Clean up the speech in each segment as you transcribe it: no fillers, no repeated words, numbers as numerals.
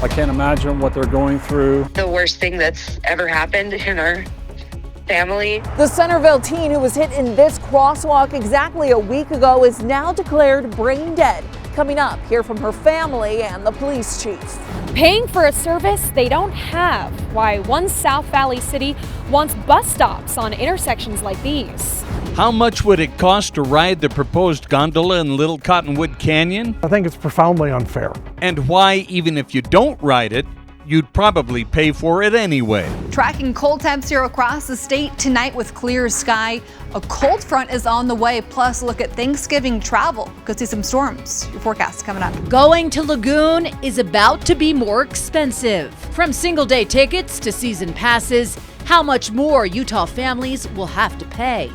I can't imagine what they're going through. The worst thing that's ever happened in our family. The Centerville teen who was hit in this crosswalk exactly a week ago is now declared brain dead. Coming up, hear from her family and the police chief. Paying for a service they don't have. Why one South Valley city wants bus stops on intersections like these. How much would it cost to ride the proposed gondola in Little Cottonwood Canyon? I think it's profoundly unfair. And why, even if you don't ride it, you'd probably pay for it anyway. Tracking cold temps here across the state tonight with clear sky. A cold front is on the way. Plus, look at Thanksgiving travel. Could see some storms. Your forecast coming up. Going to Lagoon is about to be more expensive. From single-day tickets to season passes, how much more Utah families will have to pay.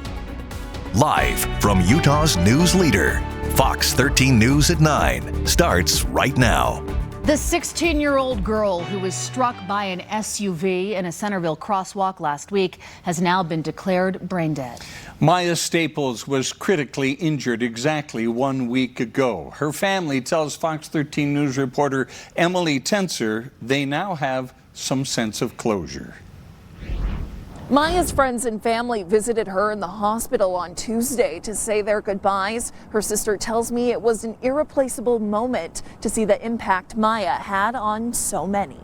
Live from Utah's news leader, Fox 13 News at 9 starts right now. The 16-year-old girl who was struck by an SUV in a Centerville crosswalk last week has now been declared brain dead. Maya Staples was critically injured exactly 1 week ago. Her family tells Fox 13 News reporter Emily Tenser they now have some sense of closure. Maya's friends and family visited her in the hospital on Tuesday to say their goodbyes. Her sister tells me it was an irreplaceable moment to see the impact Maya had on so many.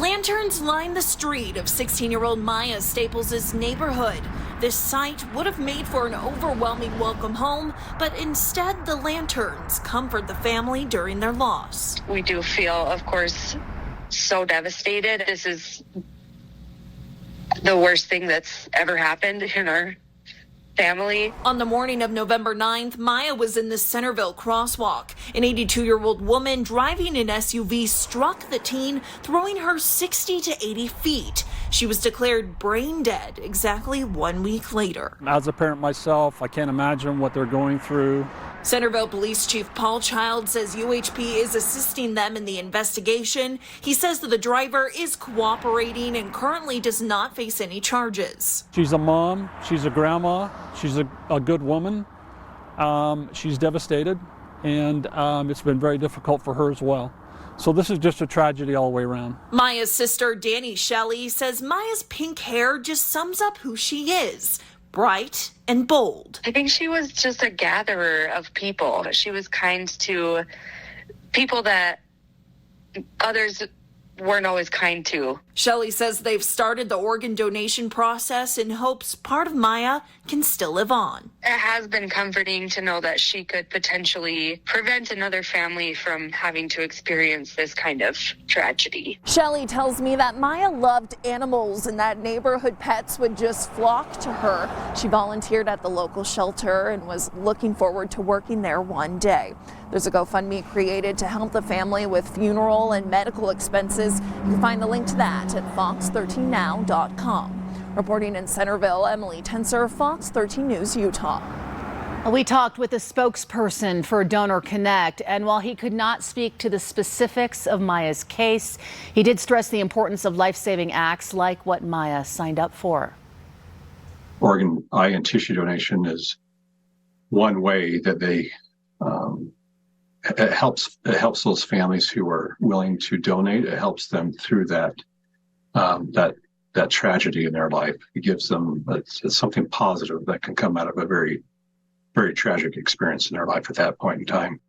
Lanterns line the street of 16-year-old Maya Staples' neighborhood. This sight would have made for an overwhelming welcome home, but instead the lanterns comfort the family during their loss. We do feel, of course, so devastated. This is the worst thing that's ever happened in our family. On the morning of November 9th, Maya was in the Centerville crosswalk. An 82-year-old woman driving an SUV struck the teen, throwing her 60 to 80 feet. She was declared brain dead exactly 1 week later. As a parent myself, I can't imagine what they're going through. Centerville Police Chief Paul Child says UHP is assisting them in the investigation. He says that the driver is cooperating and currently does not face any charges. She's a mom, she's a grandma, she's a good woman. She's devastated, and it's been very difficult for her as well. So this is just a tragedy all the way around. Maya's sister, Danny Shelley, says Maya's pink hair just sums up who she is. Bright and bold. I think she was just a gatherer of people. She was kind to people that others weren't always kind to. Shelley says they've started the organ donation process in hopes part of Maya can still live on. It has been comforting to know that she could potentially prevent another family from having to experience this kind of tragedy. Shelley tells me that Maya loved animals and that neighborhood pets would just flock to her. She volunteered at the local shelter and was looking forward to working there one day. There's a GoFundMe created to help the family with funeral and medical expenses. You can find the link to that at fox13now.com. Reporting in Centerville, Emily Tenser, Fox 13 News, Utah. We talked with a spokesperson for Donor Connect, and while he could not speak to the specifics of Maya's case, he did stress the importance of life-saving acts like what Maya signed up for. Organ, eye, and tissue donation is one way that they it helps those families who are willing to donate. It helps them through that tragedy in their life. It gives them it's something positive that can come out of a very, very tragic experience in their life at that point in time.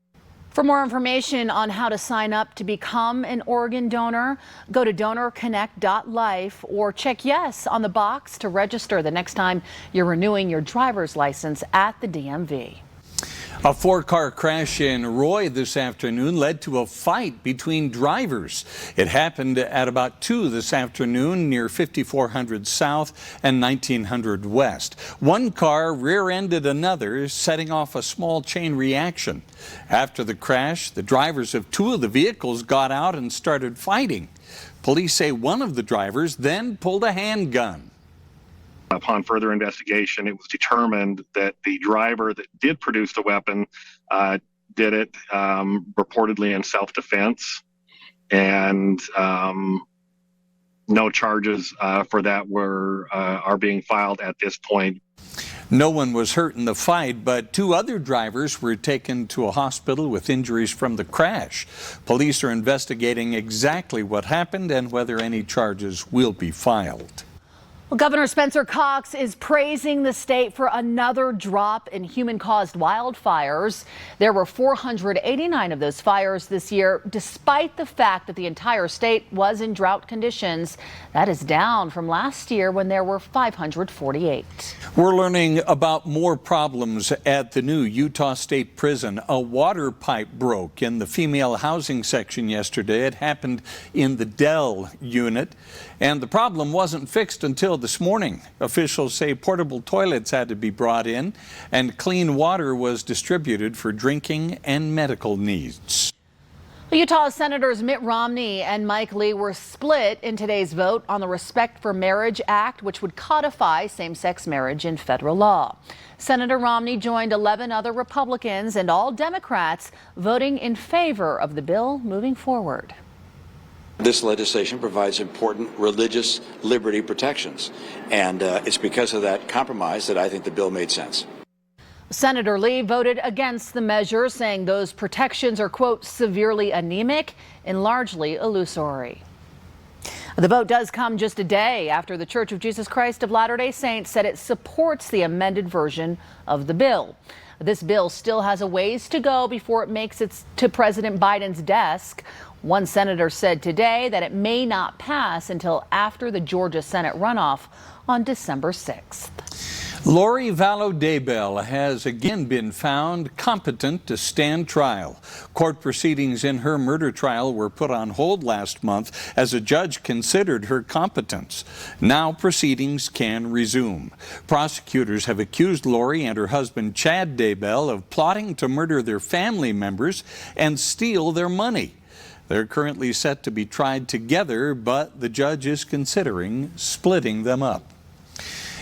For more information on how to sign up to become an organ donor, go to donorconnect.life or check yes on the box to register the next time you're renewing your driver's license at the DMV. A four-car crash in Roy this afternoon led to a fight between drivers. It happened at about 2 this afternoon near 5400 South and 1900 West. One car rear-ended another, setting off a small chain reaction. After the crash, the drivers of 2 of the vehicles got out and started fighting. Police say one of the drivers then pulled a handgun. Upon further investigation, it was determined that the driver that did produce the weapon did it reportedly in self-defense, and no charges for that are being filed at this point. No one was hurt in the fight, but 2 other drivers were taken to a hospital with injuries from the crash. Police are investigating exactly what happened and whether any charges will be filed. Well, Governor Spencer Cox is praising the state for another drop in human-caused wildfires. There were 489 of those fires this year, despite the fact that the entire state was in drought conditions. That is down from last year when there were 548. We're learning about more problems at the new Utah State Prison. A water pipe broke in the female housing section yesterday. It happened in the Dell unit, and the problem wasn't fixed until this morning. Officials say portable toilets had to be brought in and clean water was distributed for drinking and medical needs. Utah Senators Mitt Romney and Mike Lee were split in today's vote on the Respect for Marriage Act, which would codify same-sex marriage in federal law. Senator Romney joined 11 other Republicans and all Democrats voting in favor of the bill moving forward. This legislation provides important religious liberty protections, and it's because of that compromise that I think the bill made sense. Senator Lee voted against the measure, saying those protections are, quote, severely anemic and largely illusory. The vote does come just a day after the Church of Jesus Christ of Latter-day Saints said it supports the amended version of the bill. This bill still has a ways to go before it makes it to President Biden's desk. One senator said today that it may not pass until after the Georgia Senate runoff on December 6th. Lori Vallow Daybell has again been found competent to stand trial. Court proceedings in her murder trial were put on hold last month as a judge considered her competence. Now proceedings can resume. Prosecutors have accused Lori and her husband Chad Daybell of plotting to murder their family members and steal their money. They're currently set to be tried together, but the judge is considering splitting them up.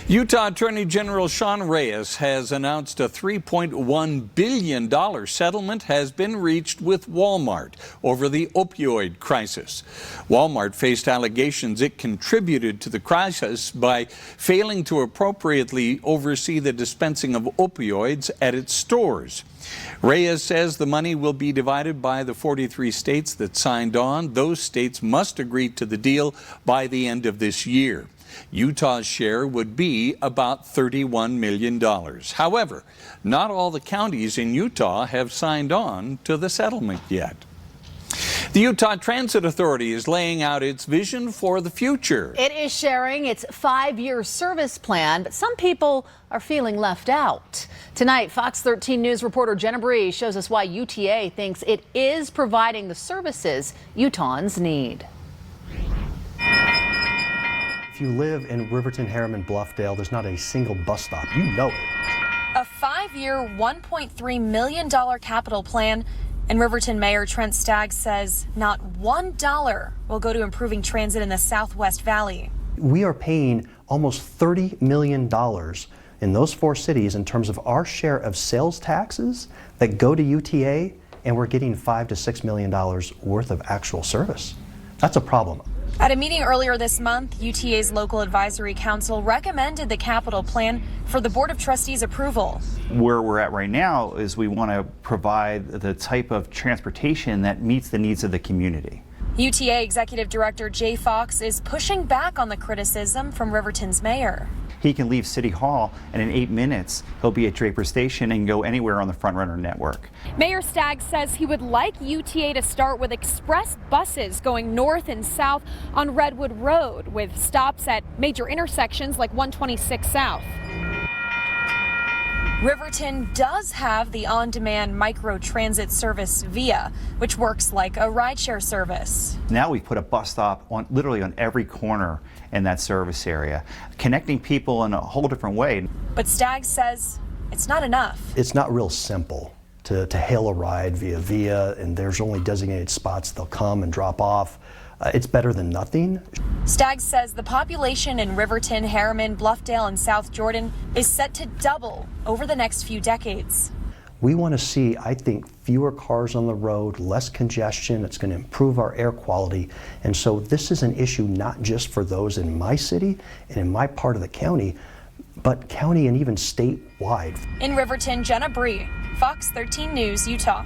Utah Attorney General Sean Reyes has announced a $3.1 billion settlement has been reached with Walmart over the opioid crisis. Walmart faced allegations it contributed to the crisis by failing to appropriately oversee the dispensing of opioids at its stores. Reyes says the money will be divided by the 43 states that signed on. Those states must agree to the deal by the end of this year. Utah's share would be about $31 million. However, not all the counties in Utah have signed on to the settlement yet. The Utah Transit Authority is laying out its vision for the future. It is sharing its 5-year service plan, but some people are feeling left out. Tonight, Fox 13 News reporter Jenna Bree shows us why UTA thinks it is providing the services Utahns need. If you live in Riverton, Harriman, Bluffdale, there's not a single bus stop. You know it. A 5-year, $1.3 million capital plan, and Riverton Mayor Trent Staggs says not $1 will go to improving transit in the Southwest Valley. We are paying almost $30 million in those 4 cities in terms of our share of sales taxes that go to UTA, and we're getting $5 to $6 million worth of actual service. That's a problem. At a meeting earlier this month, UTA's local advisory council recommended the capital plan for the Board of Trustees approval. Where we're at right now is we want to provide the type of transportation that meets the needs of the community. UTA Executive Director Jay Fox is pushing back on the criticism from Riverton's mayor. He can leave City Hall, and in 8 minutes, he'll be at Draper Station and go anywhere on the Front Runner network. Mayor Staggs says he would like UTA to start with express buses going north and south on Redwood Road, with stops at major intersections like 126 South. Riverton does have the on-demand micro-transit service VIA, which works like a rideshare service. Now we've put a bus stop on literally on every corner in that service area, connecting people in a whole different way. But Staggs says it's not enough. It's not real simple to hail a ride via VIA, and there's only designated spots they'll come and drop off. It's better than nothing. Staggs says the population in Riverton, Harriman, Bluffdale, and South Jordan is set to double over the next few decades. We want to see, I think, fewer cars on the road, less congestion. It's going to improve our air quality. And so this is an issue not just for those in my city and in my part of the county. but county and even statewide. In Riverton, Jenna Bree, Fox 13 News, Utah.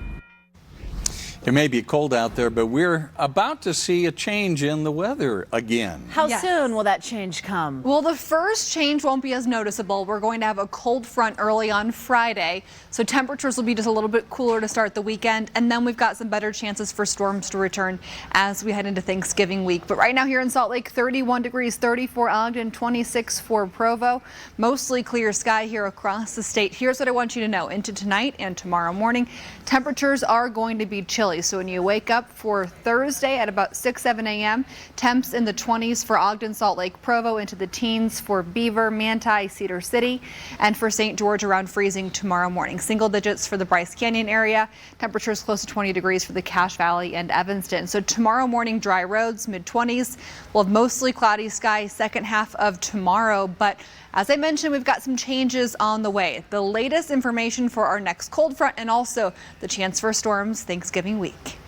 It may be cold out there, but we're about to see a change in the weather again. How soon will that change come? Well, the first change won't be as noticeable. We're going to have a cold front early on Friday, so temperatures will be just a little bit cooler to start the weekend, and then we've got some better chances for storms to return as we head into Thanksgiving week. But right now here in Salt Lake, 31 degrees, 30 for Ogden, 26 for Provo. Mostly clear sky here across the state. Here's what I want you to know. Into tonight and tomorrow morning, temperatures are going to be chilly. So when you wake up for Thursday at about 6-7 a.m., temps in the 20s for Ogden, Salt Lake, Provo, into the teens for Beaver, Manti, Cedar City, and for St. George around freezing tomorrow morning. Single digits for the Bryce Canyon area. Temperatures close to 20 degrees for the Cache Valley and Evanston. So tomorrow morning, dry roads, mid-20s. We'll have mostly cloudy skies second half of tomorrow, but as I mentioned, we've got some changes on the way. The latest information for our next cold front and also the chance for storms Thanksgiving week.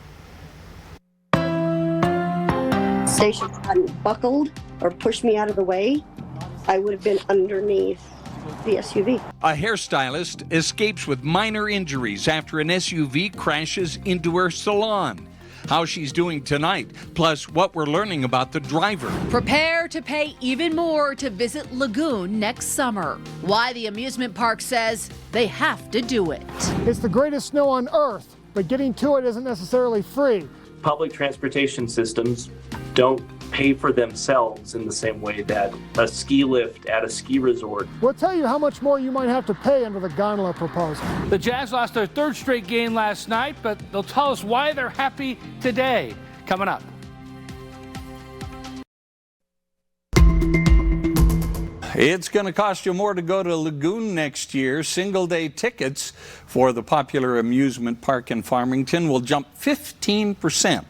Station hadn't buckled or pushed me out of the way, I would have been underneath the SUV. A hairstylist escapes with minor injuries after an SUV crashes into her salon. How she's doing tonight, plus what we're learning about the driver. Prepare to pay even more to visit Lagoon next summer. Why the amusement park says they have to do it. It's the greatest snow on Earth, but getting to it isn't necessarily free. Public transportation systems don't pay for themselves in the same way that a ski lift at a ski resort. We'll tell you how much more you might have to pay under the gondola proposal. The Jazz lost their third straight game last night, but they'll tell us why they're happy today. Coming up. It's going to cost you more to go to Lagoon next year. Single-day tickets for the popular amusement park in Farmington will jump 15%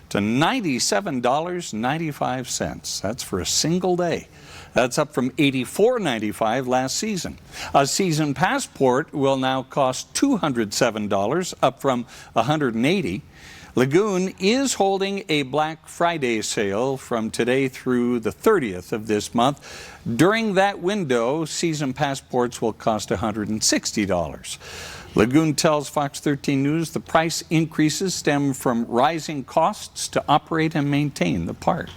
to $97.95. That's for a single day. That's up from $84.95 last season. A season passport will now cost $207, up from $180. Lagoon is holding a Black Friday sale from today through the 30th of this month. During that window, season passports will cost $160. Lagoon tells Fox 13 News the price increases stem from rising costs to operate and maintain the park.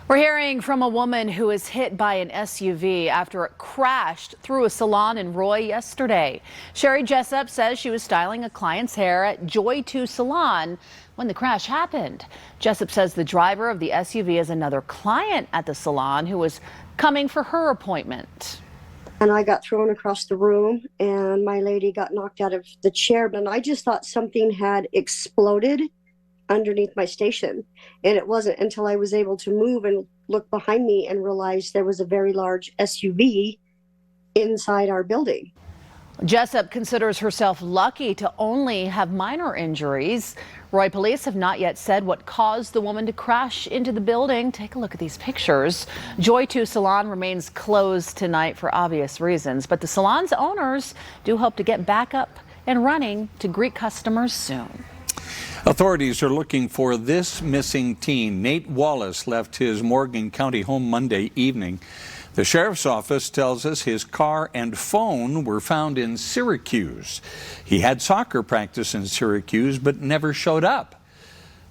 We're hearing from a woman who was hit by an SUV after it crashed through a salon in Roy yesterday. Sherry Jessup says she was styling a client's hair at Joy 2 Salon when the crash happened. Jessup says the driver of the SUV is another client at the salon who was coming for her appointment. And I got thrown across the room and my lady got knocked out of the chair. And I just thought something had exploded underneath my station. And it wasn't until I was able to move and look behind me and realize there was a very large SUV inside our building. Jessup considers herself lucky to only have minor injuries. Roy police have not yet said what caused the woman to crash into the building. Take a look at these pictures. Joy 2 Salon remains closed tonight for obvious reasons, but the salon's owners do hope to get back up and running to greet customers soon. Authorities are looking for this missing teen. Nate Wallace left his Morgan County home Monday evening. The sheriff's office tells us his car and phone were found in Syracuse. He had soccer practice in Syracuse but never showed up.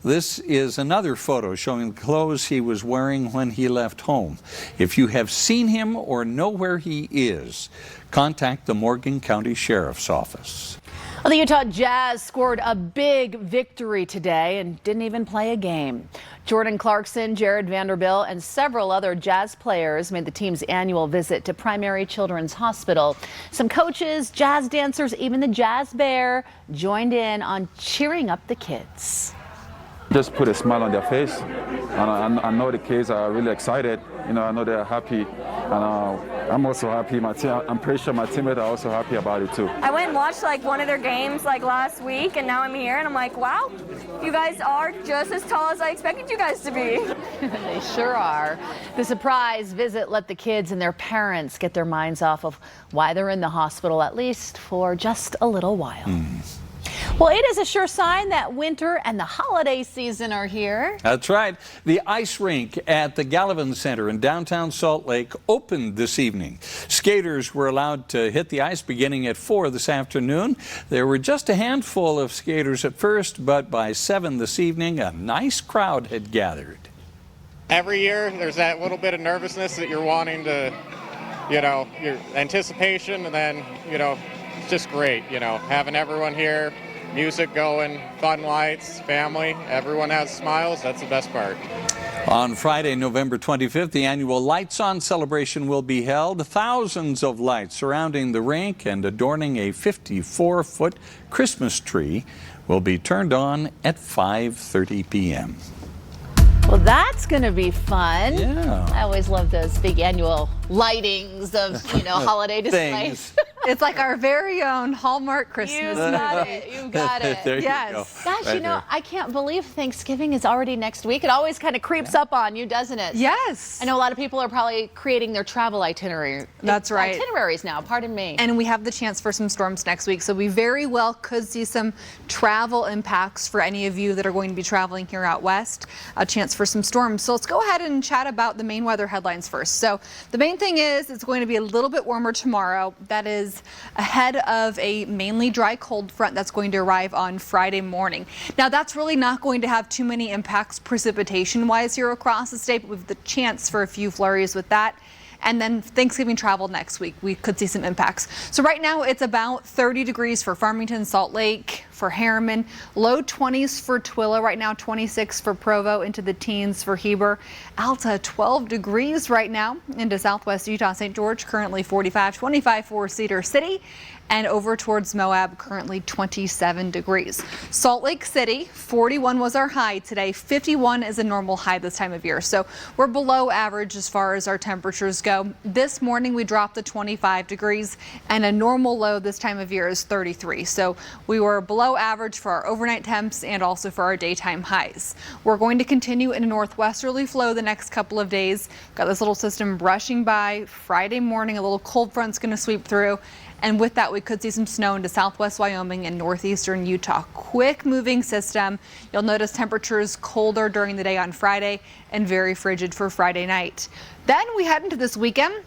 This is another photo showing the clothes he was wearing when he left home. If you have seen him or know where he is, contact the Morgan County Sheriff's Office. Well, the Utah Jazz scored a big victory today and didn't even play a game. Jordan Clarkson, Jared Vanderbilt, and several other Jazz players made the team's annual visit to Primary Children's Hospital. Some coaches, Jazz dancers, even the Jazz Bear joined in on cheering up the kids. Just put a smile on their face, and I know the kids are really excited. You know, I know they're happy, and I'm also happy. I'm pretty sure my teammates are also happy about it too. I went and watched one of their games last week, and now I'm here, and I'm like, wow, you guys are just as tall as I expected you guys to be. They sure are. The surprise visit let the kids and their parents get their minds off of why they're in the hospital, at least for just a little while. Well, it is a sure sign that winter and the holiday season are here. That's right. The ice rink at the Gallivan Center in downtown Salt Lake opened this evening. Skaters were allowed to hit the ice beginning at 4 this afternoon. There were just a handful of skaters at first, but by 7 this evening, a nice crowd had gathered. Every year, there's that little bit of nervousness that you're wanting to, your anticipation, and then, it's just great, having everyone here. Music going, fun lights, family, everyone has smiles. That's the best part. On Friday, November 25th, the annual Lights On celebration will be held. Thousands of lights surrounding the rink and adorning a 54-foot Christmas tree will be turned on at 5:30 p.m. Well, that's going to be fun. Yeah. I always love those big annual lightings of, holiday displays. It's like our very own Hallmark Christmas. You got it. You got it. There Yes. you go. Gosh, Right there. I can't believe Thanksgiving is already next week. It always kind of creeps up on you, doesn't it? Yes. I know a lot of people are probably creating their travel itineraries now, pardon me. And we have the chance for some storms next week, so we very well could see some travel impacts for any of you that are going to be traveling here out west. A chance for some storms. So let's go ahead and chat about the main weather headlines first. So the main thing is it's going to be a little bit warmer tomorrow. That is ahead of a mainly dry cold front that's going to arrive on Friday morning. Now that's really not going to have too many impacts precipitation wise here across the state, but with the chance for a few flurries with that. And then Thanksgiving travel next week, we could see some impacts. So right now it's about 30 degrees for Farmington, Salt Lake, for Harriman, low 20s for Twilla right now, 26 for Provo, into the teens for Heber. Alta 12 degrees right now into southwest Utah, St. George currently 45, 25 for Cedar City. And over towards Moab, currently 27 degrees. Salt Lake City, 41 was our high today. 51 is a normal high this time of year. So we're below average as far as our temperatures go. This morning we dropped to 25 degrees and a normal low this time of year is 33. So we were below average for our overnight temps and also for our daytime highs. We're going to continue in a northwesterly flow the next couple of days. Got this little system brushing by. Friday morning, a little cold front's going to sweep through. And with that, we could see some snow into southwest Wyoming and northeastern Utah. Quick moving system. You'll notice temperatures colder during the day on Friday and very frigid for Friday night. Then we head into this weekend.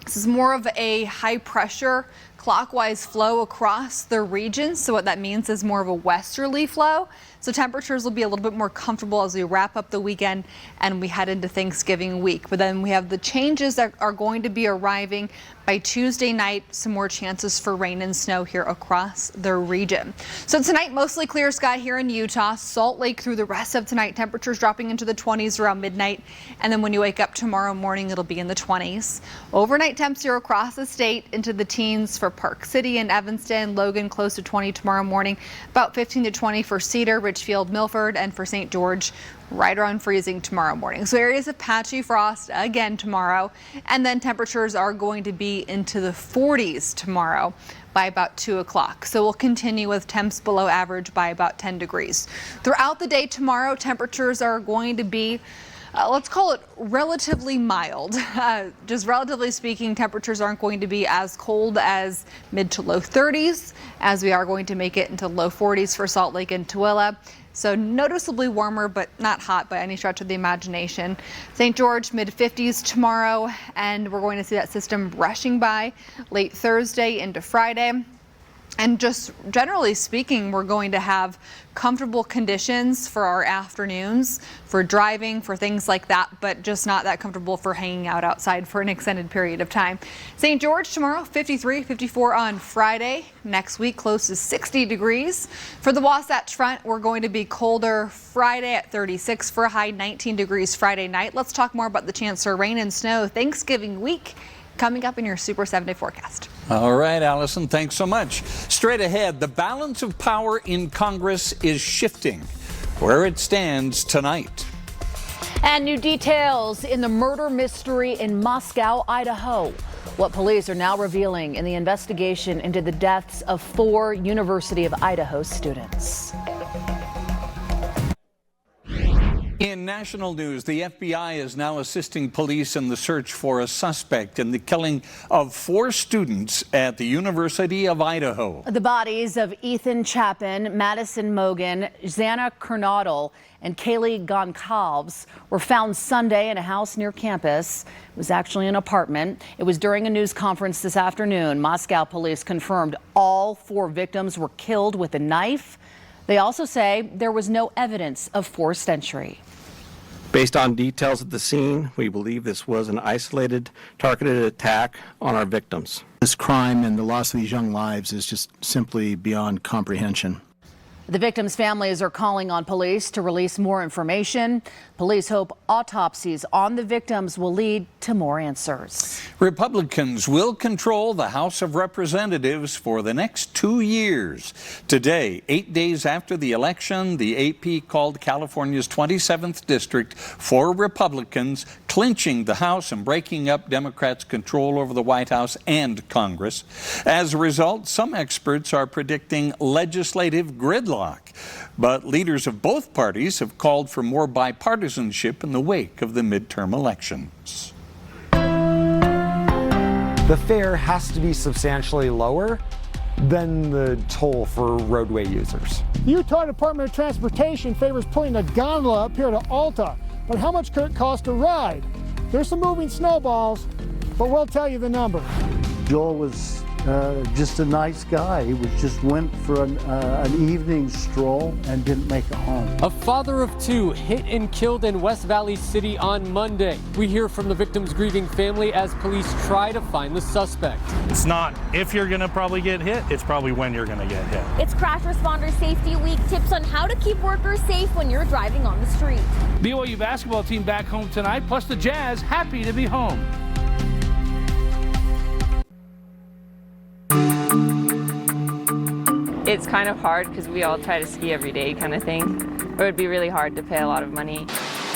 This is more of a high pressure clockwise flow across the region. So what that means is more of a westerly flow. So temperatures will be a little bit more comfortable as we wrap up the weekend and we head into Thanksgiving week. But then we have the changes that are going to be arriving by Tuesday night. Some more chances for rain and snow here across the region. So tonight, mostly clear sky here in Utah. Salt Lake through the rest of tonight. Temperatures dropping into the 20s around midnight. And then when you wake up tomorrow morning, it'll be in the 20s. Overnight temps here across the state into the teens for Park City and Evanston. Logan close to 20 tomorrow morning. About 15 to 20 for Cedar, Richfield, Milford, and for St. George, right around freezing tomorrow morning. So areas of patchy frost again tomorrow, and then temperatures are going to be into the 40s tomorrow by about 2 o'clock. So we'll continue with temps below average by about 10 degrees. Throughout the day tomorrow, temperatures are going to be let's call it relatively mild. Just relatively speaking, temperatures aren't going to be as cold as mid to low 30s, as we are going to make it into low 40s for Salt Lake and Tooele. So noticeably warmer, but not hot by any stretch of the imagination. St. George, mid 50s tomorrow, and we're going to see that system rushing by late Thursday into Friday. And just generally speaking, we're going to have comfortable conditions for our afternoons, for driving, for things like that, but just not that comfortable for hanging out outside for an extended period of time. St. George tomorrow, 53, 54 on Friday. Next week, close to 60 degrees. For the Wasatch Front, we're going to be colder Friday at 36 for a high, 19 degrees Friday night. Let's talk more about the chance for rain and snow Thanksgiving week coming up in your Super 7-day forecast. All right, Allison, thanks so much. Straight ahead, the balance of power in Congress is shifting. Where it stands tonight. And new details in the murder mystery in Moscow, Idaho. What police are now revealing in the investigation into the deaths of 4 University of Idaho students. In national news, the FBI is now assisting police in the search for a suspect in the killing of 4 students at the University of Idaho. The bodies of Ethan Chapin, Madison Mogan, Xana Kernodle, and Kaylee Goncalves were found Sunday in a house near campus. It was actually an apartment. It was during a news conference this afternoon. Moscow police confirmed all 4 victims were killed with a knife. They also say there was no evidence of forced entry. Based on details at the scene, we believe this was an isolated, targeted attack on our victims. This crime and the loss of these young lives is just simply beyond comprehension. The victims' families are calling on police to release more information. Police hope autopsies on the victims will lead to more answers. Republicans will control the House of Representatives for the next 2 years. Today, 8 days after the election, the AP called California's 27th district for Republicans, clinching the House and breaking up Democrats' control over the White House and Congress. As a result, some experts are predicting legislative gridlock. But leaders of both parties have called for more bipartisanship in the wake of the midterm elections. The fare has to be substantially lower than the toll for roadway users. The Utah Department of Transportation favors putting a gondola up here to Alta, but how much could it cost to ride? There's some moving snowballs, but we'll tell you the number. Joel was just a nice guy. He just went for an evening stroll and didn't make it home. A father of 2 hit and killed in West Valley City on Monday. We hear from the victim's grieving family as police try to find the suspect. It's not if you're going to probably get hit, it's probably when you're going to get hit. It's Crash Responder Safety Week. Tips on how to keep workers safe when you're driving on the street. BYU basketball team back home tonight, plus the Jazz happy to be home. It's kind of hard because we all try to ski every day kind of thing. It would be really hard to pay a lot of money.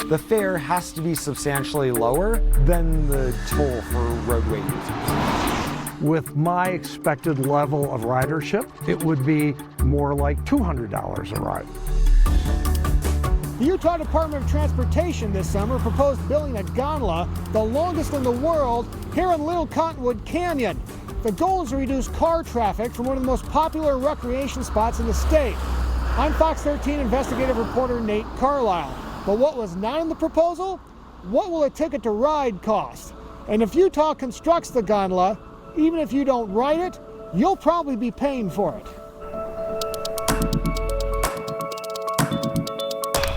The fare has to be substantially lower than the toll for roadway users. With my expected level of ridership, it would be more like $200 a ride. The Utah Department of Transportation this summer proposed building a gondola, the longest in the world, here in Little Cottonwood Canyon. The goal is to reduce car traffic from one of the most popular recreation spots in the state. I'm Fox 13 investigative reporter Nate Carlisle. But what was not in the proposal? What will a ticket to ride cost? And if Utah constructs the gondola, even if you don't ride it, you'll probably be paying for it.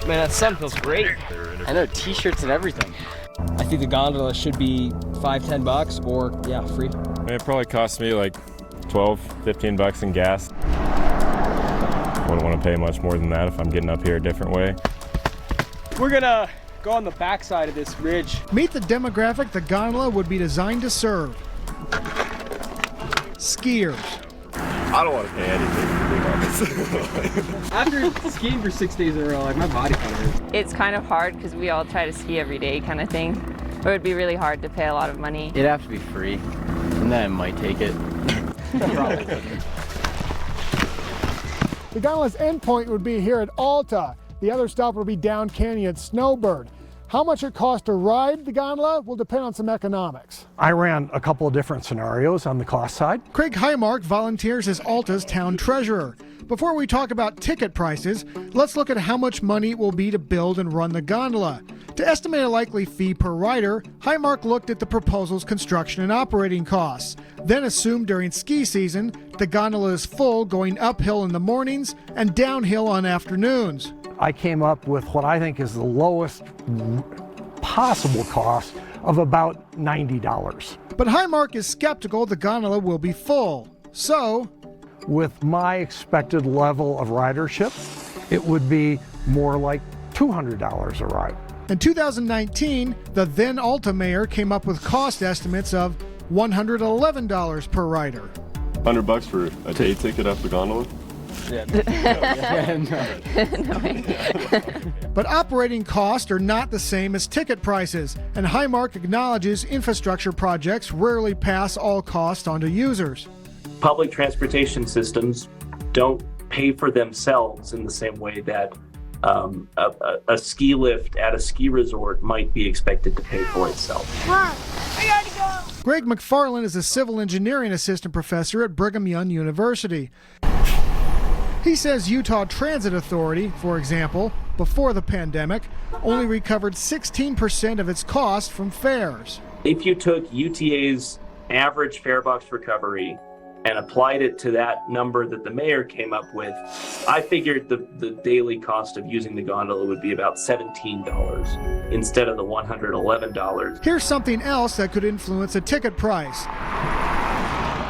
Man, that sun feels great. I know, t-shirts and everything. I think the gondola should be $5-10 or, yeah, free. It probably cost me like $12-15 in gas. Wouldn't want to pay much more than that if I'm getting up here a different way. We're gonna go on the backside of this ridge. Meet the demographic the gondola would be designed to serve. Skiers. I don't want to pay anything. After skiing for 6 days in a row, like my body kind of hurts. It's kind of hard because we all try to ski every day kind of thing. It would be really hard to pay a lot of money. It'd have to be free, and then I might take it. The gondola's endpoint would be here at Alta. The other stop will be down canyon at Snowbird. How much it costs to ride the gondola will depend on some economics. I ran a couple of different scenarios on the cost side. Craig Highmark volunteers as Alta's town treasurer. Before we talk about ticket prices, let's look at how much money it will be to build and run the gondola. To estimate a likely fee per rider, Highmark looked at the proposal's construction and operating costs, then assumed during ski season the gondola is full going uphill in the mornings and downhill on afternoons. I came up with what I think is the lowest possible cost of about $90. But Highmark is skeptical the gondola will be full. So, with my expected level of ridership, it would be more like $200 a ride. In 2019, the then Alta mayor came up with cost estimates of $111 per rider. $100 for a day ticket up the gondola? Yeah. No way. But operating costs are not the same as ticket prices, and Highmark acknowledges infrastructure projects rarely pass all costs on to users. Public transportation systems don't pay for themselves in the same way that a ski lift at a ski resort might be expected to pay for itself. Greg McFarland is a civil engineering assistant professor at Brigham Young University. He says Utah Transit Authority, for example, before the pandemic, only recovered 16% of its cost from fares. If you took UTA's average fare box recovery and applied it to that number that the mayor came up with, I figured the daily cost of using the gondola would be about $17 instead of the $111. Here's something else that could influence a ticket price.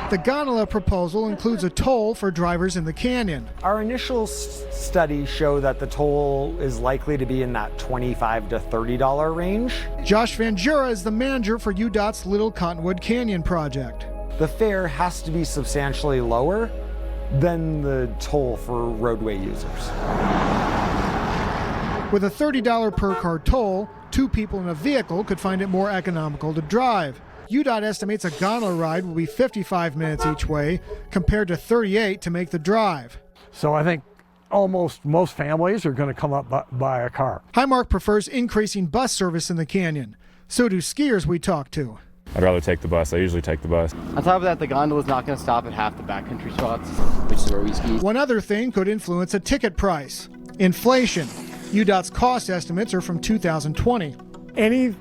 The gondola proposal includes a toll for drivers in the canyon. Our initial studies show that the toll is likely to be in that $25 to $30 range. Josh Van Jura is the manager for UDOT's Little Cottonwood Canyon project. The fare has to be substantially lower than the toll for roadway users. With a $30 per car toll, 2 people in a vehicle could find it more economical to drive. UDOT estimates a gondola ride will be 55 minutes each way, compared to 38 to make the drive. So I think almost most families are going to come up by a car. Highmark prefers increasing bus service in the canyon. So do skiers we talked to. I'd rather take the bus. I usually take the bus. On top of that, the gondola is not going to stop at half the backcountry spots, which is where we ski. One other thing could influence a ticket price: inflation. UDOT's cost estimates are from 2020. Any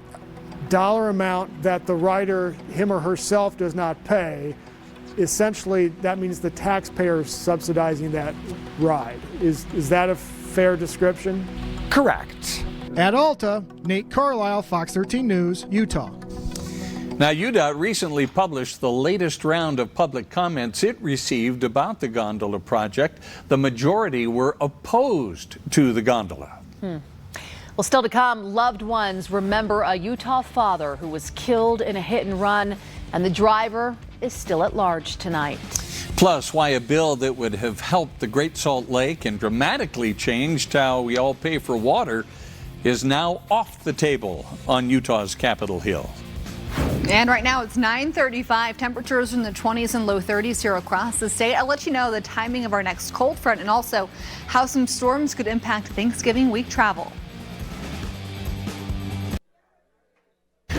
dollar amount that the rider, him or herself, does not pay, essentially that means the taxpayer is subsidizing that ride. Is that a fair description? Correct. At Alta, Nate Carlisle, Fox 13 News, Utah. Now, UDOT recently published the latest round of public comments it received about the gondola project. The majority were opposed to the gondola. Well, still to come, loved ones remember a Utah father who was killed in a hit and run, and the driver is still at large tonight. Plus, why a bill that would have helped the Great Salt Lake and dramatically changed how we all pay for water is now off the table on Utah's Capitol Hill. And right now it's 9:35. Temperatures in the 20s and low 30s here across the state. I'll let you know the timing of our next cold front and also how some storms could impact Thanksgiving week travel.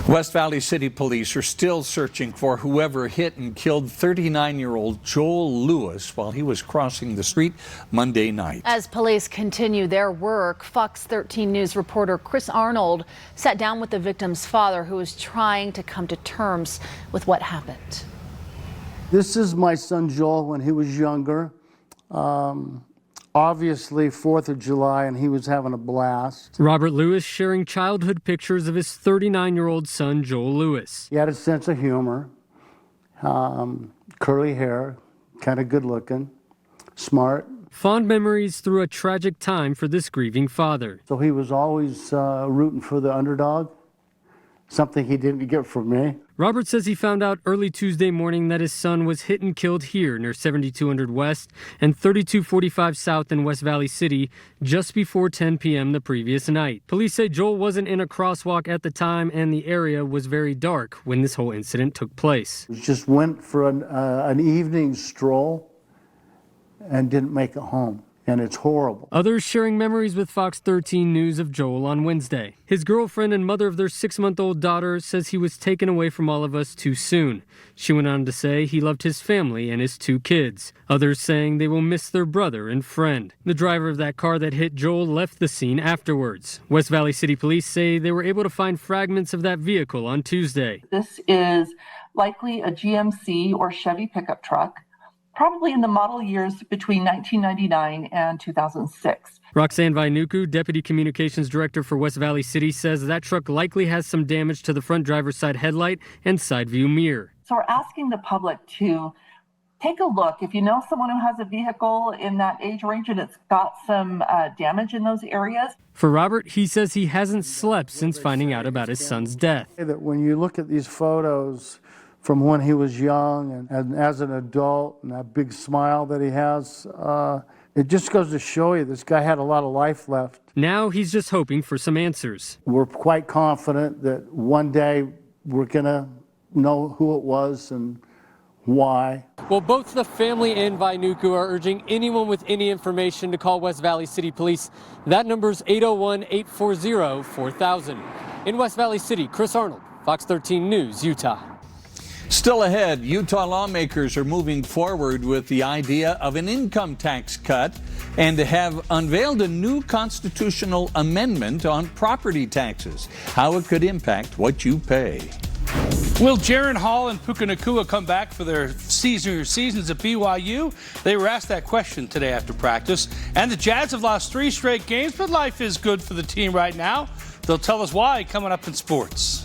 West Valley City Police are still searching for whoever hit and killed 39-year-old Joel Lewis while he was crossing the street Monday night. As police continue their work, Fox 13 News reporter Chris Arnold sat down with the victim's father, who is trying to come to terms with what happened. This is my son Joel when he was younger. Obviously 4th of July, and he was having a blast. Robert Lewis sharing childhood pictures of his 39-year-old son, Joel Lewis. He had a sense of humor, curly hair, kind of good looking, smart. Fond memories through a tragic time for this grieving father. So he was always rooting for the underdog, something he didn't get from me. Robert says he found out early Tuesday morning that his son was hit and killed here near 7200 West and 3245 South in West Valley City just before 10 p.m. the previous night. Police say Joel wasn't in a crosswalk at the time and the area was very dark when this whole incident took place. Just went for an evening stroll and didn't make it home. And it's horrible. Others sharing memories with Fox 13 News of Joel on Wednesday. His girlfriend and mother of their 6-month-old daughter says he was taken away from all of us too soon. She went on to say he loved his family and his 2 kids. Others saying they will miss their brother and friend. The driver of that car that hit Joel left the scene afterwards. West Valley City Police say they were able to find fragments of that vehicle on Tuesday. This is likely a GMC or Chevy pickup truck, probably in the model years between 1999 and 2006. Roxanne Vainuku, Deputy Communications Director for West Valley City, says that truck likely has some damage to the front driver's side headlight and side view mirror. So we're asking the public to take a look. If you know someone who has a vehicle in that age range and it's got some damage in those areas. For Robert, he says he hasn't slept since finding out about his son's death. That when you look at these photos from when he was young and as an adult, and that big smile that he has, it just goes to show you this guy had a lot of life left. Now he's just hoping for some answers. We're quite confident that one day we're going to know who it was and why. Well, both the family and Vainuku are urging anyone with any information to call West Valley City Police. That number is 801-840-4000. In West Valley City, Chris Arnold, Fox 13 News, Utah. Still ahead, Utah lawmakers are moving forward with the idea of an income tax cut and have unveiled a new constitutional amendment on property taxes, how it could impact what you pay. Will Jaron Hall and Puka Nacua come back for their seasons at BYU? They were asked that question today after practice. And the Jazz have lost 3 straight games, but life is good for the team right now. They'll tell us why coming up in sports.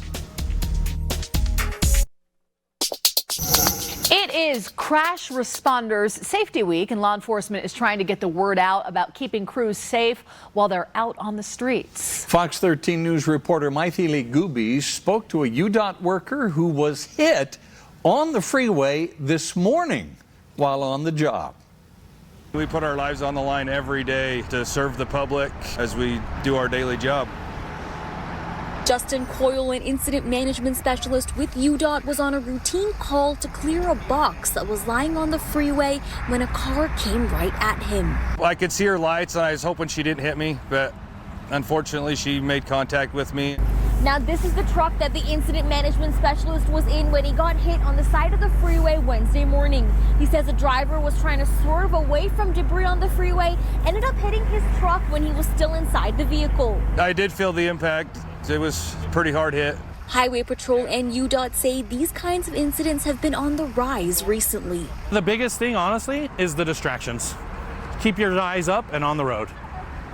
It is Crash Responders Safety Week, and law enforcement is trying to get the word out about keeping crews safe while they're out on the streets. Fox 13 News reporter Maithili Gubi spoke to a UDOT worker who was hit on the freeway this morning while on the job. We put our lives on the line every day to serve the public as we do our daily job. Justin Coyle, an incident management specialist with UDOT, was on a routine call to clear a box that was lying on the freeway when a car came right at him. I could see her lights and I was hoping she didn't hit me, but unfortunately she made contact with me. Now this is the truck that the incident management specialist was in when he got hit on the side of the freeway Wednesday morning. He says the driver was trying to swerve away from debris on the freeway, ended up hitting his truck when he was still inside the vehicle. I did feel the impact. It was a pretty hard hit. Highway Patrol and UDOT say these kinds of incidents have been on the rise recently. The biggest thing, honestly, is the distractions. Keep your eyes up and on the road.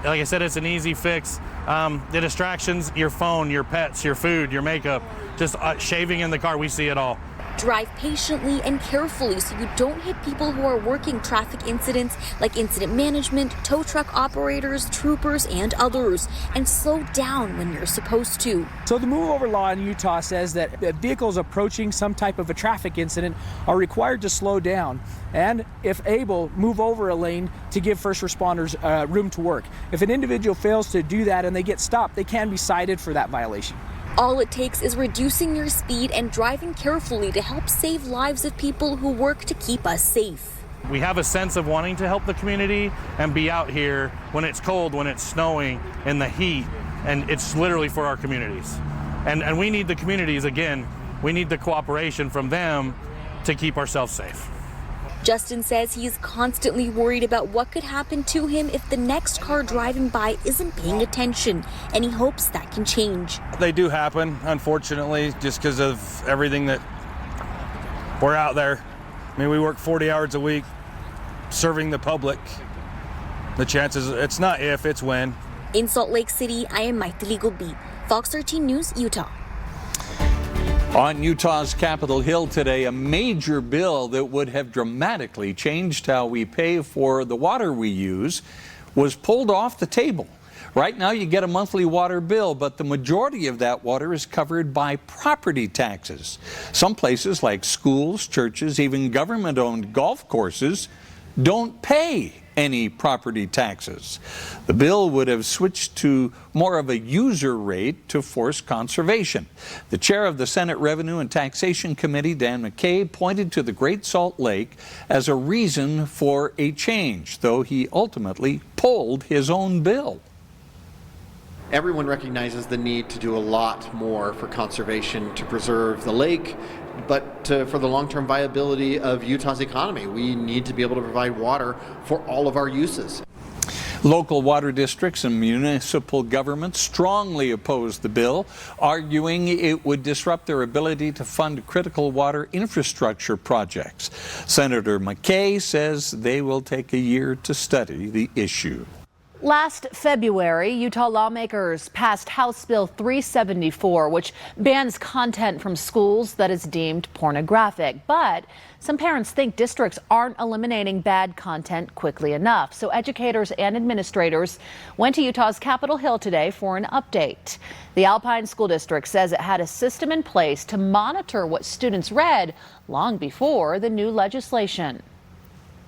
Like I said, it's an easy fix. The distractions, your phone, your pets, your food, your makeup, just shaving in the car, we see it all. Drive patiently and carefully so you don't hit people who are working traffic incidents like incident management, tow truck operators, troopers, and others. And slow down when you're supposed to. So the move over law in Utah says that vehicles approaching some type of a traffic incident are required to slow down and, if able, move over a lane to give first responders room to work. If an individual fails to do that and they get stopped, they can be cited for that violation. All it takes is reducing your speed and driving carefully to help save lives of people who work to keep us safe. We have a sense of wanting to help the community and be out here when it's cold, when it's snowing, in the heat, and it's literally for our communities. And we need the communities, again, we need the cooperation from them to keep ourselves safe. Justin says he's constantly worried about what could happen to him if the next car driving by isn't paying attention, and he hopes that can change. They do happen, unfortunately, just because of everything that we're out there. I mean, we work 40 hours a week serving the public. The chances, it's not if, it's when. In Salt Lake City, I am Maithili Gubi, Fox 13 News, Utah. On Utah's Capitol Hill today, a major bill that would have dramatically changed how we pay for the water we use was pulled off the table. Right now, you get a monthly water bill, but the majority of that water is covered by property taxes. Some places like schools, churches, even government-owned golf courses don't pay any property taxes. The bill would have switched to more of a user rate to force conservation. The chair of the Senate Revenue and Taxation Committee, Dan McCabe, pointed to the Great Salt Lake as a reason for a change, though he ultimately pulled his own bill. Everyone recognizes the need to do a lot more for conservation to preserve the lake, but for the long-term viability of Utah's economy. We need to be able to provide water for all of our uses. Local water districts and municipal governments strongly oppose the bill, arguing it would disrupt their ability to fund critical water infrastructure projects. Senator McKay says they will take a year to study the issue. Last February, Utah lawmakers passed House Bill 374, which bans content from schools that is deemed pornographic. But some parents think districts aren't eliminating bad content quickly enough. So educators and administrators went to Utah's Capitol Hill today for an update. The Alpine School District says it had a system in place to monitor what students read long before the new legislation.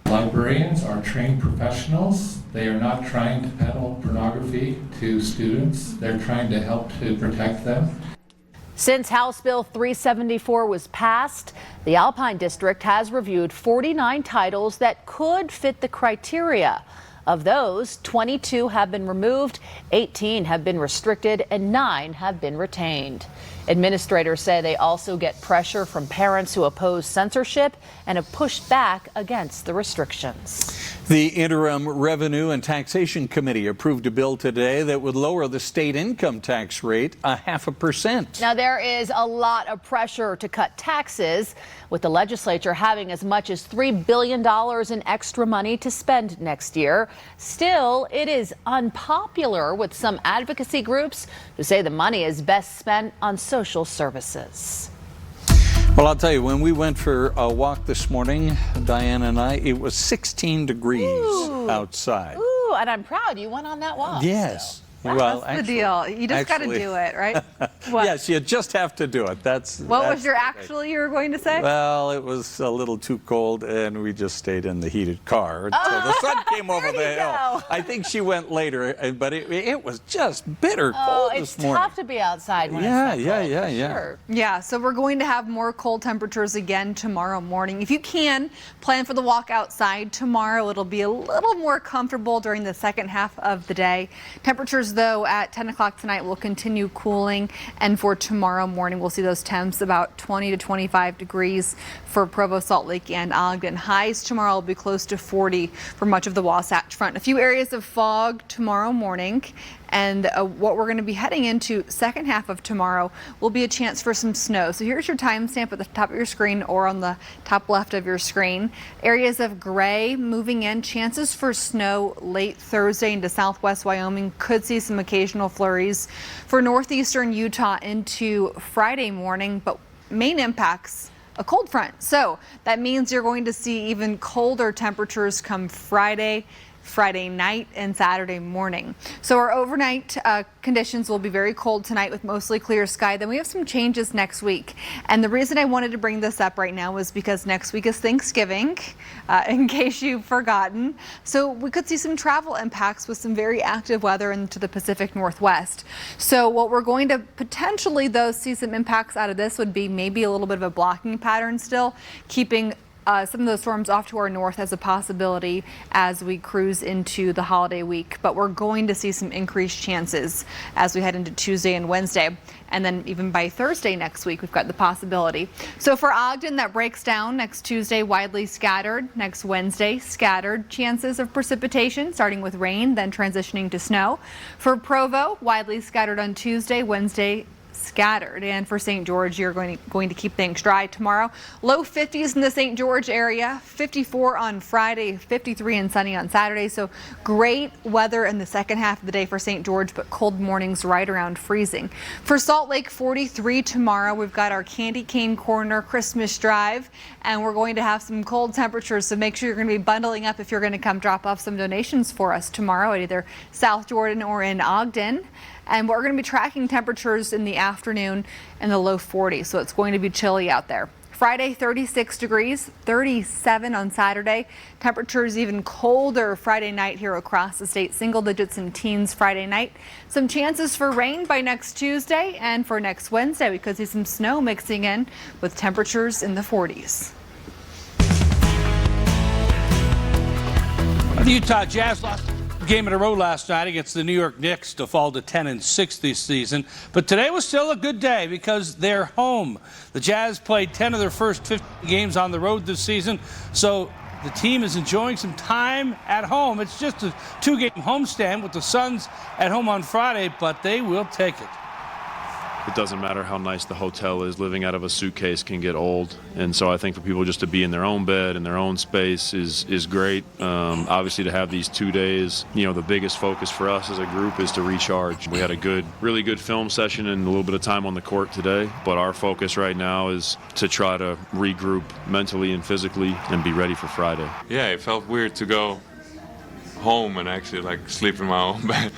Librarians are trained professionals. They are not trying to peddle pornography to students. They're trying to help to protect them. Since House Bill 374 was passed, the Alpine District has reviewed 49 titles that could fit the criteria. Of those, 22 have been removed, 18 have been restricted, and 9 have been retained. Administrators say they also get pressure from parents who oppose censorship and have pushed back against the restrictions. The Interim Revenue and Taxation Committee approved a bill today that would lower the state income tax rate 0.5%. Now, there is a lot of pressure to cut taxes, with the legislature having as much as $3 billion in extra money to spend next year. Still, it is unpopular with some advocacy groups who say the money is best spent on social services. Well, I'll tell you, when we went for a walk this morning, Diane and I, it was 16 degrees outside. Ooh, and I'm proud you went on that walk. Yes. Well, Well, that's the deal. You just got to do it, right? What? Yes, you just have to do it. What was your actually you were going to say? Well, it was a little too cold, and we just stayed in the heated car until the sun came over the hill. I think she went later, but it was just bitter cold this morning. It's tough to be outside when Yeah, it's that cold, yeah. Sure. Yeah, so we're going to have more cold temperatures again tomorrow morning. If you can, plan for the walk outside tomorrow. It'll be a little more comfortable during the second half of the day. Temperatures, though, at 10 o'clock tonight will continue cooling, and for tomorrow morning we'll see those temps about 20 to 25 degrees for Provo, Salt Lake, and Ogden. Highs tomorrow will be close to 40 for much of the Wasatch Front. A few areas of fog tomorrow morning, and what we're going to be heading into second half of tomorrow will be a chance for some snow. So here's your timestamp at the top of your screen or on the top left of your screen. Areas of gray moving in, chances for snow late Thursday into southwest Wyoming. Could see some occasional flurries for northeastern Utah into Friday morning, but main impacts a cold front. So that means you're going to see even colder temperatures come Friday night and Saturday morning. So our overnight conditions will be very cold tonight with mostly clear sky. Then we have some changes next week. And the reason I wanted to bring this up right now is because next week is Thanksgiving, in case you've forgotten. So we could see some travel impacts with some very active weather into the Pacific Northwest. So what we're going to potentially, though, see some impacts out of this would be maybe a little bit of a blocking pattern still, keeping some of those storms off to our north as a possibility as we cruise into the holiday week. But we're going to see some increased chances as we head into Tuesday and Wednesday. And then even by Thursday next week, we've got the possibility. So for Ogden, that breaks down next Tuesday, widely scattered. Next Wednesday, scattered chances of precipitation, starting with rain, then transitioning to snow. For Provo, widely scattered on Tuesday, Wednesday, scattered. And for St. George, you're going to keep things dry tomorrow. Low 50s in the St. George area, 54 on Friday, 53 and sunny on Saturday. So great weather in the second half of the day for St. George, but cold mornings right around freezing. For Salt Lake, 43 tomorrow. We've got our Candy Cane Corner Christmas drive, and we're going to have some cold temperatures. So make sure you're going to be bundling up if you're going to come drop off some donations for us tomorrow at either South Jordan or in Ogden. And we're going to be tracking temperatures in the afternoon in the low 40s, so it's going to be chilly out there. Friday, 36 degrees, 37 on Saturday. Temperatures even colder Friday night here across the state, single digits and teens Friday night. Some chances for rain by next Tuesday, and for next Wednesday we could see some snow mixing in with temperatures in the 40s. The Utah Jazz lost game in a row last night against the New York Knicks to fall to 10-6 this season. But today was still a good day because they're home. The Jazz played 10 of their first 15 games on the road this season, so the team is enjoying some time at home. It's just a two-game homestand with the Suns at home on Friday, but they will take it. It doesn't matter how nice the hotel is. Living out of a suitcase can get old, and so I think for people just to be in their own bed, in their own space is great. Obviously to have these 2 days, the biggest focus for us as a group is to recharge. We had a really good film session and a little bit of time on the court today, but our focus right now is to try to regroup mentally and physically and be ready for Friday. Yeah, it felt weird to go home and actually sleep in my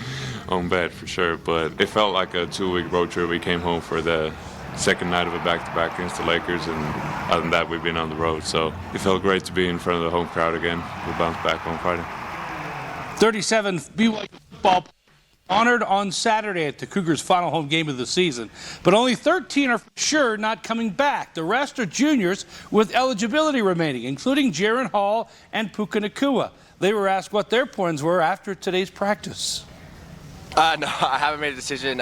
own bed for sure, but it felt like a 2-week road trip. We came home for the second night of a back-to-back against the Lakers, and other than that we've been on the road, so it felt great to be in front of the home crowd again. We'll bounce back on Friday. 37 BYU football honored on Saturday at the Cougars' final home game of the season. But only 13 are for sure not coming back. The rest are juniors with eligibility remaining, including Jaron Hall and Puka Nacua. They were asked what their plans were after today's practice. No, I haven't made a decision.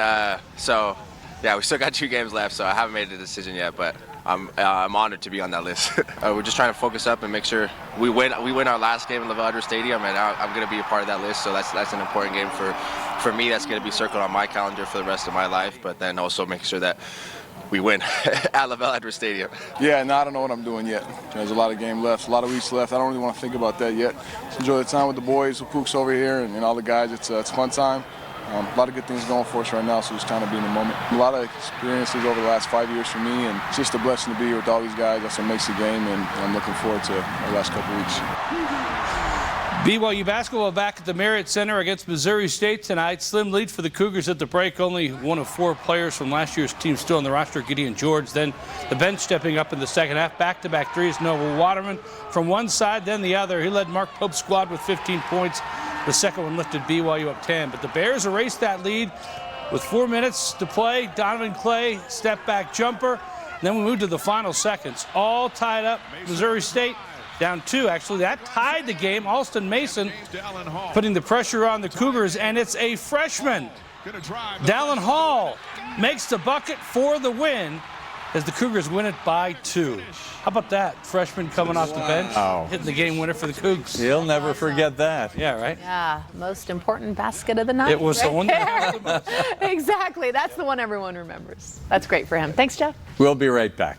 So, yeah, we still got 2 games left, so I haven't made a decision yet. But I'm honored to be on that list. We're just trying to focus up and make sure we win our last game in LaVell Edwards Stadium, and I'm going to be a part of that list. So that's an important game for me. That's going to be circled on my calendar for the rest of my life. But then also make sure that we win at LaVell Edwards Stadium. Yeah, no, I don't know what I'm doing yet. There's a lot of game left, a lot of weeks left. I don't really want to think about that yet. Just enjoy the time with the boys, with Pooks over here, and all the guys. It's fun time. A lot of good things going for us right now, so just trying to be in the moment. A lot of experiences over the last 5 years for me, and it's just a blessing to be here with all these guys. That's what makes the game, and I'm looking forward to the last couple weeks. BYU basketball back at the Marriott Center against Missouri State tonight. Slim lead for the Cougars at the break. Only one of 4 players from last year's team still on the roster, Gideon George. Then the bench stepping up in the second half. Back-to-back threes. Noah Waterman from one side, then the other. He led Mark Pope's squad with 15 points. The second one lifted BYU up 10. But the Bears erased that lead with 4 minutes to play. Donovan Clay, step-back jumper. Then we moved to the final seconds. All tied up. Missouri State down 2, actually. That tied the game. Alston Mason putting the pressure on the Cougars, and it's a freshman. Dallin Hall makes the bucket for the win as the Cougars win it by 2. How about that? Freshman coming off the bench, hitting the game winner for the Cougs. He'll never forget that. Yeah, right? Yeah, most important basket of the night. It was right the one that there. Exactly. That's the one everyone remembers. That's great for him. Thanks, Jeff. We'll be right back.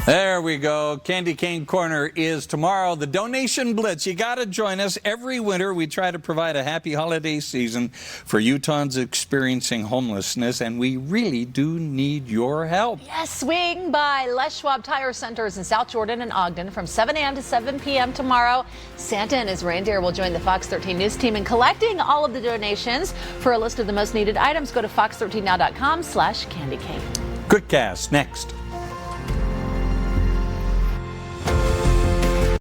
There we go. Candy Cane Corner is tomorrow. The Donation Blitz. You got to join us. Every winter, we try to provide a happy holiday season for Utahns experiencing homelessness, and we really do need your help. Yes, swing by Les Schwab Tire Centers in South Jordan and Ogden from 7 a.m. to 7 p.m. tomorrow. Santa and his reindeer will join the Fox 13 News team in collecting all of the donations. For a list of the most needed items, go to fox13now.com/candycane. Quick Cast next.